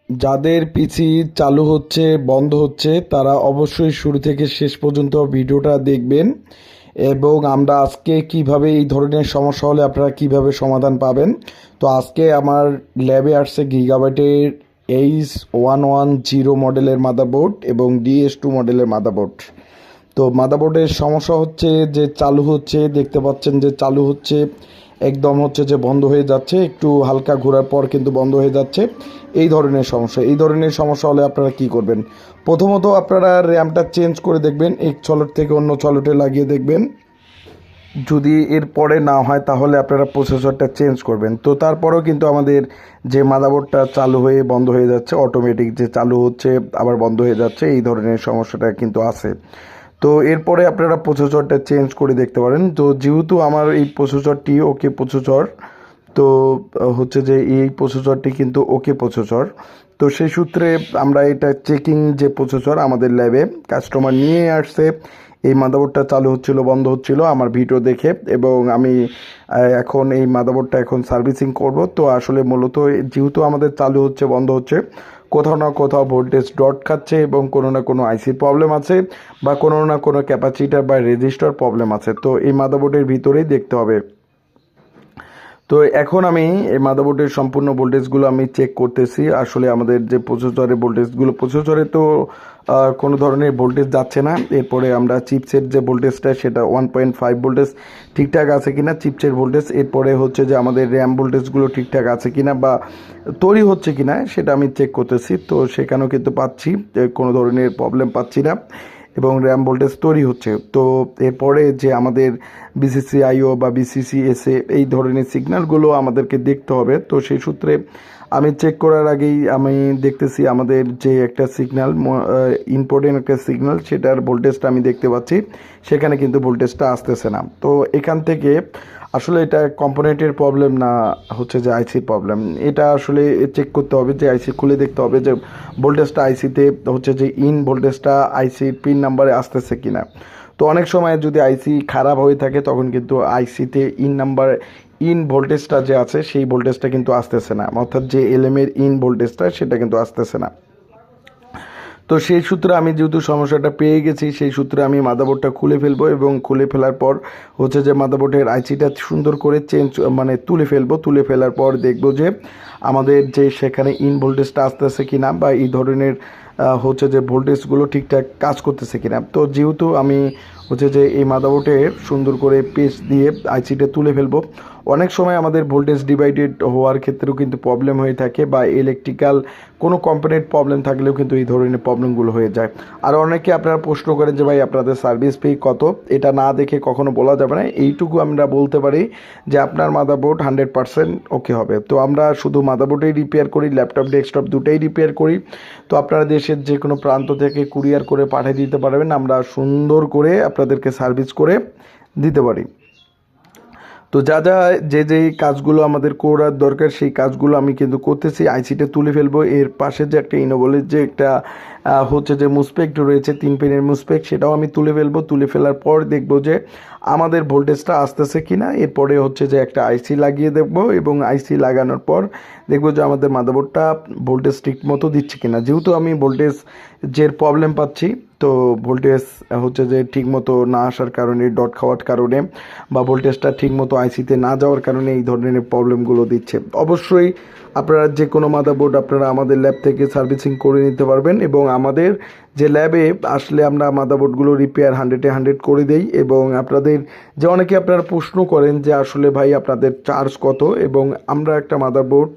যাদের পিসি চালু হচ্ছে বন্ধ হচ্ছে তারা অবশ্যই শুরু থেকে শেষ পর্যন্ত ভিডিওটা দেখবেন এবং আমরা আজকে কিভাবে এই ধরনের সমস্যা হলে আপনারা কিভাবে সমাধান পাবেন। তো আজকে আমার ল্যাবে আসছে গিগাবাইটের H110 মডেলের মাদারবোর্ড এবং DS2 মডেলের মাদারবোর্ড। তো মাদারবোর্ডের সমস্যা হচ্ছে যে চালু হচ্ছে, দেখতে পাচ্ছেন যে চালু হচ্ছে, একদম হচ্ছে যে বন্ধ হয়ে যাচ্ছে, একটু হালকা ঘোরার পর কিন্তু বন্ধ হয়ে যাচ্ছে। এই ধরনের সমস্যা হলে আপনারা কি করবেন? প্রথমত আপনারা র্যামটা চেঞ্জ করে দেখবেন, এক সকেট থেকে অন্য সকেটে লাগিয়ে দেখবেন। যদি এর পরে না হয় তাহলে আপনারা প্রসেসরটা চেঞ্জ করবেন। তো তারপরেও কিন্তু আমাদের যে মাদারবোর্ডটা চালু হয়ে বন্ধ হয়ে যাচ্ছে, অটোমেটিক যে চালু হচ্ছে আবার বন্ধ হয়ে যাচ্ছে, এই ধরনের সমস্যাটা কিন্তু আছে। তো এরপরে আপনারা প্রসেসরটা চেঞ্জ করে দেখতে পারেন। তো যেহেতু আমার এই প্রসেসরটি ওকে প্রসেসর, তো হচ্ছে যে এই প্রসেসরটি কিন্তু ওকে প্রসেসর, তো সেই সূত্রে আমরা এটা চেকিং যে প্রসেসর আমাদের ল্যাবে কাস্টমার নিয়ে আসছে, এই মাদারবোর্ডটা চালু হচ্ছিল বন্ধ হচ্ছিল আমার ভিডিও দেখে, এবং আমি এখন এই মাদারবোর্ডটা এখন সার্ভিসিং করব। তো আসলে মূলত যেহেতু আমাদের চালু হচ্ছে বন্ধ হচ্ছে, কোথাও না কোথাও ভোল্টেজ ডট খাচ্ছে এবং কোনো না কোনো আইসির প্রবলেম আছে বা কোনো না কোনো ক্যাপাসিটার বা রেজিস্টার প্রবলেম আছে। তো এই মাদারবোর্ডের ভিতরেই দেখতে হবে। তো এখন আমি এই মাদারবোর্ডের সম্পূর্ণ ভোল্টেজগুলো আমি চেক করতেছি। আসলে আমাদের যে প্রসেসরের ভোল্টেজগুলো, প্রসেসরে তো কোনো ধরনের ভোল্টেজ যাচ্ছে না। এরপরে আমরা চিপসের যে ভোল্টেজটা সেটা 1.5 ভোল্টেজ ঠিকঠাক আছে কিনা, চিপসের ভোল্টেজ। এরপরে হচ্ছে যে আমাদের র্যাম ভোল্টেজগুলো ঠিকঠাক আছে কিনা বা তৈরি হচ্ছে কিনা সেটা আমি চেক করতেছি। তো সেখানেও কিন্তু পাচ্ছি কোনো ধরনের প্রবলেম পাচ্ছি না এবং র্যাম ভোল্টেজ তৈরি হচ্ছে। তো এরপরে যে আমাদের বিসিসিআইও বা বিসিসিএসএ এই ধরনের সিগন্যালগুলো আমাদেরকে দেখতে হবে। তো সেই সূত্রে আমি চেক করার আগেই আমি দেখতেছি আমাদের যে একটা সিগন্যাল, ইম্পর্টেন্ট একটা সিগন্যাল, সেটার ভোল্টেজটা আমি দেখতে পাচ্ছি, সেখানে কিন্তু ভোল্টেজটা আসতেছে না। তো এখান থেকে আসলে এটা কম্পোনেন্টের প্রবলেম না, হচ্ছে যে আইসির প্রবলেম। এটা আসলে চেক করতে হবে, যে আইসি খুলে দেখতে হবে যে ভোল্টেজটা আইসিতে হচ্ছে যে ইন ভোল্টেজটা আইসির পিন নাম্বারে আসতেছে কিনা। তো অনেক সময় যদি আইসি খারাপ হয়ে থাকে তখন কিন্তু আইসিতে ইন ভোল্টেজটা যে আছে সেই ভোল্টেজটা কিন্তু আসতেছে না, অর্থাৎ যে এলএমের ইন ভোল্টেজটা সেটা কিন্তু আসতেছে না। তো সেই সূত্রে আমি যেহেতু সমস্যাটা পেয়ে গেছি, সেই সূত্রে আমি মাদারবোর্ডটা খুলে ফেলবো এবং খুলে ফেলার পর হচ্ছে যে মাদারবোর্ডের আইসিটা সুন্দর করে চেঞ্জ মানে তুলে ফেলবো। তুলে ফেলার পর দেখবো যে আমাদের যে সেখানে ইন ভোল্টেজটা আসতেছে কিনা বা এই ধরনের হচ্ছে যে ভোল্টেজগুলো ঠিকঠাক কাজ করতেছে কিনা। তো যেহেতু আমি হচ্ছে যে এই মাদারবোর্ডে সুন্দর করে পেস্ট দিয়ে আইসিটা তুলে ফেলবো। অনেক সময় আমাদের ভোল্টেজ ডিভাইডেড হওয়ার ক্ষেত্রেও কিন্তু প্রবলেম হয়ে থাকে, বা ইলেকট্রিক্যাল কোনো কম্পোনেন্ট প্রবলেম থাকলেও কিন্তু এই ধরনের প্রবলেমগুলো হয়ে যায়। আর অনেকে আপনারা প্রশ্ন করেন যে ভাই আপনাদের সার্ভিস ফি কত, এটা না দেখে কখনো বলা যাবে না। এইটুকু আমরা বলতে পারি যে আপনার মাদারবোর্ড 100% ওকে হবে। তো আমরা শুধু মাদারবোর্ডেই রিপেয়ার করি, ল্যাপটপ ডেস্কটপ দুটোই রিপেয়ার করি। তো আপনারা দেশের যে কোনো প্রান্ত থেকে কুরিয়ার করে পাঠিয়ে দিতে পারবেন, আমরা সুন্দর করে আপনাদেরকে সার্ভিস করে দিতে পারি। তো যা যা যেই কাজগুলো আমাদের করার দরকার সেই কাজগুলো আমি কিন্তু করতেছি। আইসিটা তুলে ফেলবো, এর পাশে যে একটা ইনোভলের যে একটা হচ্ছে যে মুসপেক্ট রয়েছে 3 পিনের মুসপেক্ট, সেটাও আমি তুলে ফেলবো। তুলে ফেলার পর দেখবো যে আমাদের ভোল্টেজটা আসতেছে কিনা। এরপরে হচ্ছে যে একটা আইসি লাগিয়ে দেখবো এবং আইসি লাগানোর পর দেখবো যে আমাদের মাদারবোর্ডটা ভোল্টেজ ঠিক মতো দিচ্ছে কিনা। যেহেতু আমি ভোল্টেজ যে প্রবলেম পাচ্ছি, তো ভোল্টেজ হচ্ছে যে ঠিক মতো না আসার কারণে, ডট খাওয়ার কারণে বা ভোল্টেজটা ঠিক মতো আইসিতে না যাওয়ার কারণে এই ধরনের প্রবলেমগুলো দিচ্ছে। অবশ্যই আপনারা যে কোনো মাদারবোর্ড আপনারা আমাদের ল্যাব থেকে সার্ভিসিং করে নিতে পারবেন, এবং আমাদের যে ল্যাবে আসলে আমরা মাদারবোর্ডগুলো রিপেয়ার 100-100 করে দেই। এবং আপনাদের যে অনেকে আপনারা প্রশ্ন করেন যে আসলে ভাই আপনাদের চার্জ কত, এবং আমরা একটা মাদারবোর্ড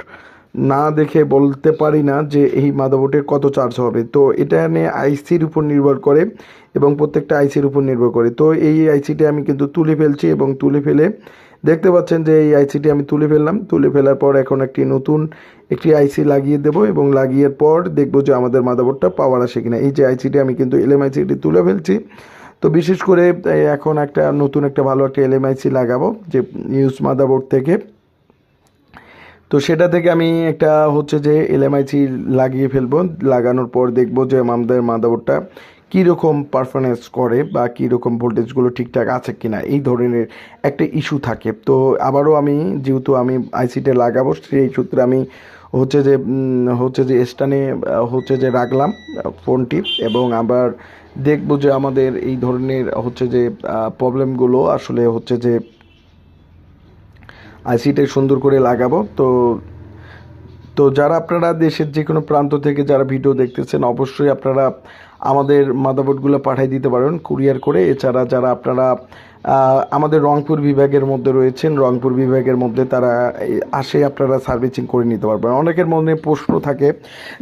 না দেখে বলতে পারি না যে এই মাদারবোর্ডের কত চার্জ হবে। তো এটা নিয়ে আইসির উপর নির্ভর করে এবং প্রত্যেকটা আইসির উপর নির্ভর করে। তো এই আইসিটি আমি কিন্তু তুলে ফেলছি এবং তুলে ফেলে দেখতে পাচ্ছেন যে এই আইসিটি আমি তুলে ফেললাম। তুলে ফেলার পর এখন একটি আইসি লাগিয়ে দেব এবং লাগিয়ের পর দেখব যে আমাদের মাদারবোর্ডটা পাওয়ার আসে কিনা। এই যে আইসিটি আমি কিন্তু এলএমআইসিটি তুলে ফেলছি। তো বিশেষ করে এখন নতুন একটা ভালো একটা এলএমআইসি লাগাবো যে ইউজ মাদারবোর্ড থেকে। তো সেটা থেকে আমি একটা হচ্ছে যে এলএমআইসি লাগিয়ে ফেলবো। লাগানোর পর দেখবো যে আমাদের মাদারবোর্ডটা কীরকম পারফরমেন্স করে বা কীরকম ভোল্টেজগুলো ঠিকঠাক আছে কিনা, এই ধরনের একটা ইস্যু থাকে। তো আবারও আমি যেহেতু আমি আইসিটা লাগাবো সেই সূত্রে আমি হচ্ছে যে স্ট্যান্ডে হচ্ছে যে রাখলাম ফোনটি, এবং আবার দেখবো যে আমাদের এই ধরনের হচ্ছে যে প্রবলেমগুলো আসলে হচ্ছে যে আইসিটা সুন্দর করে লাগাবো। তো তো যারা আপনারা দেশের যে কোনো প্রান্ত থেকে যারা ভিডিও দেখতেছেন, অবশ্যই আপনারা আমাদের মাদারবোর্ডগুলো পাঠিয়ে দিতে পারেন কুরিয়ার করে। এছাড়া যারা আপনারা আমাদের রংপুর বিভাগের মধ্যে রয়েছেন, রংপুর বিভাগের মধ্যে তারা আসে আপনারা সার্ভিসিং করে নিতে পারবেন। অনেকের মনে প্রশ্ন থাকে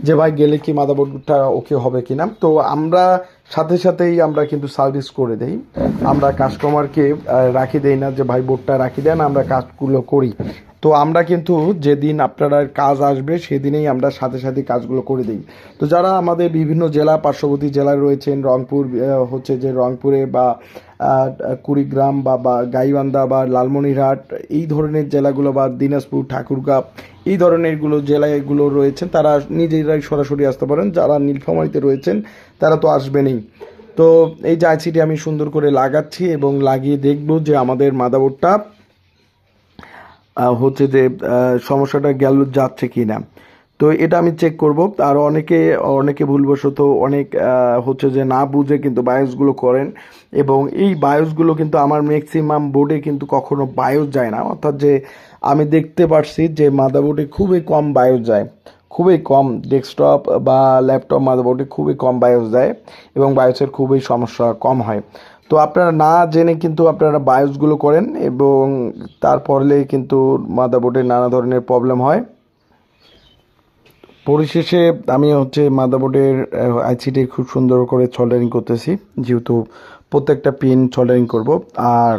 যে ভাই গেলে কি মাদারবোর্ডটা ওকে হবে কি না। তো আমরা সাথে সাথেই আমরা কিন্তু সার্ভিস করে দেই। আমরা কাস্টমারকে রাখি দেই না যে ভাই বোর্ডটা রাখি দেন, আমরা কাজগুলো করি। তো আমরা কিন্তু যেদিন আপনারা কাজ আসবে সেদিনেই আমরা সাথে সাথে কাজগুলো করে দিই। তো যারা আমাদের বিভিন্ন জেলা পার্শ্ববর্তী জেলায় রয়েছেন, রংপুর হচ্ছে যে রংপুরে বা কুড়িগ্রাম বা গাইবান্ধা বা লালমনিরহাট এই ধরনের জেলাগুলো, বা দিনাজপুর ঠাকুরগাঁও এই ধরনেরগুলো জেলাগুলো রয়েছেন, তারা নিজেরাই সরাসরি আসতে পারেন। যারা নীলফামারীতে রয়েছেন তারা তো আসবেনই। তো এই যে আইসিটি আমি সুন্দর করে লাগাচ্ছি এবং লাগিয়ে দেখব যে আমাদের মাদারবোর্ডটা হচ্ছে যে সমস্যাটা গেল যাচ্ছে কি না। তো এটা আমি চেক করব। আর অনেকে ভুলবশত অনেক হচ্ছে যে না বুঝে কিন্তু বায়োসগুলো করেন, এবং এই বায়োসগুলো কিন্তু আমার ম্যাক্সিমাম বোর্ডে কিন্তু কখনো বায়োস যায় না। অর্থাৎ যে আমি দেখতে পারছি যে মাদারবোর্ডে খুবই কম বায়োস যায়, খুবই কম। ডেস্কটপ বা ল্যাপটপ মাদারবোর্ডে খুবই কম বায়োস যায় এবং বায়োসের খুবই সমস্যা কম হয়। তো আপনারা না জেনে কিন্তু আপনারা বায়োসগুলো করেন, এবং তারপরে কিন্তু মাদারবোর্ডে নানা ধরনের প্রবলেম হয়। পরিশেষে আমি হচ্ছে মাদারবোর্ডের আইসিটি খুব সুন্দর করে সোল্ডারিং করতেছি, যেহেতু প্রত্যেকটা পিন সোল্ডারিং করব। আর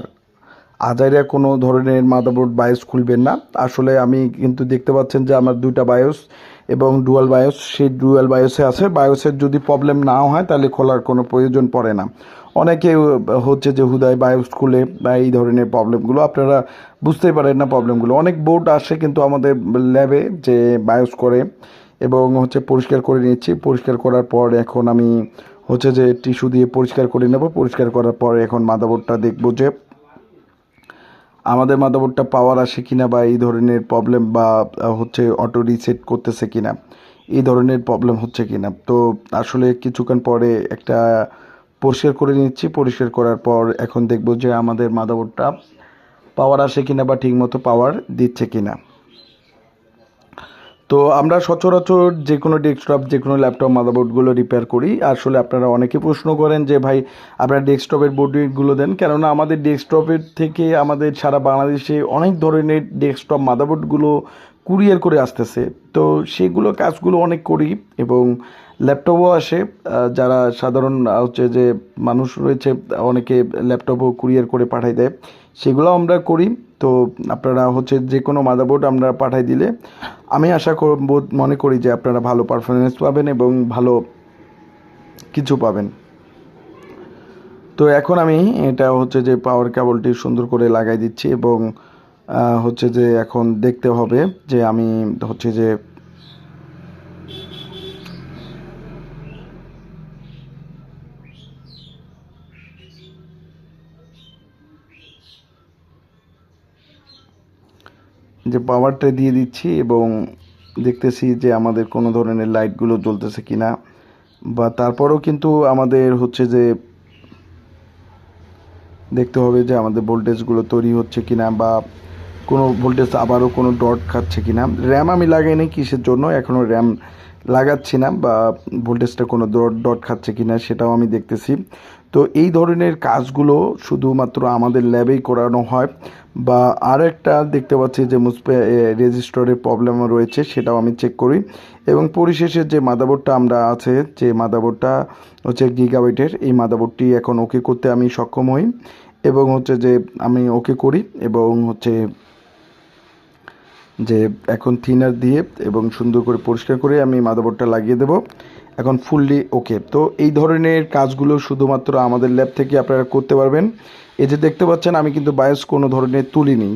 আজাইরা কোনো ধরনের মাদারবোর্ড বায়োস খুলবেন না। আসলে আমি কিন্তু দেখতে পাচ্ছেন যে আমার দুইটা বায়োস এবং ডুয়াল বায়োস, সেই ডুয়াল বায়োসে আছে। বায়োসের যদি প্রবলেম নাও হয় তাহলে খোলার কোনো প্রয়োজন পড়ে না। অনেকে হচ্ছে যে হুদায় বায়োস খুলে বা এই ধরনের প্রবলেমগুলো আপনারা বুঝতেই পারেন না প্রবলেমগুলো। অনেক বোর্ড আসে কিন্তু আমাদের ল্যাবে যে বায়োস করে, এবং হচ্ছে পরিষ্কার করে নিচ্ছি। পরিষ্কার করার পর এখন আমি হচ্ছে যে টিস্যু দিয়ে পরিষ্কার করে নেব। পরিষ্কার করার পর এখন মাদারবোর্ডটা দেখব যে আমাদের মাদারবোর্ডটা পাওয়ার আসে কিনা, বা এই ধরনের প্রবলেম, বা হচ্ছে অটো রিসেট করতেছে কিনা, এই ধরনের প্রবলেম হচ্ছে কিনা। তো আসলে কিছুক্ষণ পরে একটা পরিষ্কার করে নিচ্ছি। পরিষ্কার করার পর এখন দেখব যে আমাদের মাদারবোর্ডটা পাওয়ার আসে কিনা বা ঠিকমতো পাওয়ার দিচ্ছে কিনা। তো আমরা সচরাচর যে কোনো ডেস্কটপ, যে কোনো ল্যাপটপ মাদারবোর্ডগুলো রিপেয়ার করি। আসলে আপনারা অনেকে প্রশ্ন করেন যে ভাই আপনারা ডেস্কটপের বোর্ডগুলো দেন, কেননা আমাদের ডেস্কটপের থেকে আমাদের সারা বাংলাদেশে অনেক ধরনের ডেস্কটপ মাদারবোর্ডগুলো কুরিয়ার করে আসতেছে। তো সেগুলো কাজগুলো অনেক করি, এবং ল্যাপটপও আসে। যারা সাধারণ হচ্ছে যে মানুষ রয়েছে, অনেকে ল্যাপটপও কুরিয়ার করে পাঠাই দেয়, সেগুলো আমরা করি। তো আপনারা হচ্ছে যে কোনো মাদারবোর্ড আমরা পাঠাই দিলে আমি আশা করব, মনে করি যে আপনারা ভালো পারফরমেন্স পাবেন এবং ভালো কিছু পাবেন। তো এখন আমি এটা হচ্ছে যে পাওয়ার কেবলটি সুন্দর করে লাগাই দিচ্ছি, এবং হচ্ছে যে এখন দেখতে হবে যে আমি হচ্ছে যে পাওয়ারটা দিয়ে দিচ্ছি, এবং দেখতেছি যে আমাদের কোনো ধরনের লাইটগুলো জ্বলতেছে কিনা। বা তারপরেও কিন্তু আমাদের হচ্ছে যে দেখতে হবে যে আমাদের ভোল্টেজগুলো তৈরি হচ্ছে কিনা, বা কোনো ভোল্টেজ আবারও কোনো ডট খাচ্ছে কিনা। র্যাম আমি লাগাইনি, কিসের জন্য এখনও র্যাম লাগাচ্ছি না, বা ভোল্টেজটা কোনো ডট খাচ্ছে কিনা সেটাও আমি দেখতেছি। তো এই ধরনের কাজগুলো শুধুমাত্র আমাদের ল্যাবেই করানো হয়। বা আর একটা দেখতে পাচ্ছি যে রেজিস্টরের প্রবলেম রয়েছে, সেটাও আমি চেক করি। এবং পরিশেষে যে মাদারবোর্ডটা আমরা আছে, যে মাদারবোর্ডটা হচ্ছে গিগাবাইটের, এই মাদারবোর্ডটি এখন ওকে করতে আমি সক্ষম হই, এবং হচ্ছে যে আমি ওকে করি, এবং হচ্ছে যে এখন থিনার দিয়ে এবং সুন্দর করে পরিষ্কার করে আমি মাদারবোর্ডটা লাগিয়ে দেব। এখন ফুললি ওকে। তো এই ধরনের কাজগুলো শুধুমাত্র আমাদের ল্যাব থেকে আপনারা করতে পারবেন। এই যে দেখতে পাচ্ছেন আমি কিন্তু বায়োস কোনো ধরনের তুলিনি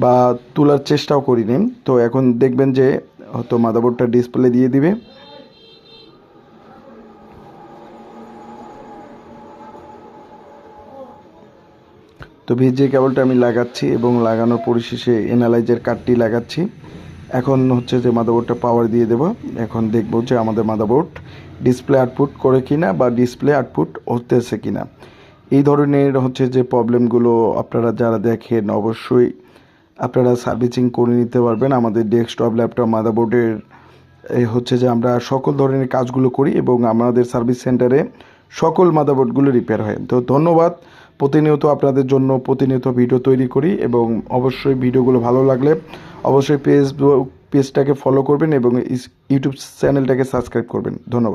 বা তোলার চেষ্টাও করিনি। তো এখন দেখবেন যে হয়তো মাদারবোর্ডটা ডিসপ্লে দিয়ে দিবে। তো ভিজিএ কেবলটা আমি লাগাচ্ছি, এবং লাগানোর পরিশেষে এনালাইজার কার্ডটি লাগাচ্ছি। এখন হচ্ছে যে মাদারবোর্ডটা পাওয়ার দিয়ে দেব। এখন দেখব যে আমাদের মাদারবোর্ড ডিসপ্লে আউটপুট করে কিনা বা ডিসপ্লে আউটপুট হতেছে কিনা। এই ধরনের হচ্ছে যে প্রবলেমগুলো আপনারা যারা দেখেন অবশ্যই আপনারা সার্ভিসিং করে নিতে পারবেন। আমাদের ডেস্কটপ ল্যাপটপ মাদারবোর্ডের হচ্ছে যে আমরা সকল ধরনের কাজগুলো করি এবং আমাদের সার্ভিস সেন্টারে সকল মাদারবোর্ডগুলো রিপেয়ার হয়। তো ধন্যবাদ। প্রতিনিয়ত আপনাদের জন্য প্রতিনিয়ত ভিডিও তৈরি করি এবং অবশ্যই ভিডিওগুলো ভালো লাগলে অবশ্যই পেজটাকে ফলো করবেন এবং ইউটিউব চ্যানেলটাকে সাবস্ক্রাইব করবেন। ধন্যবাদ।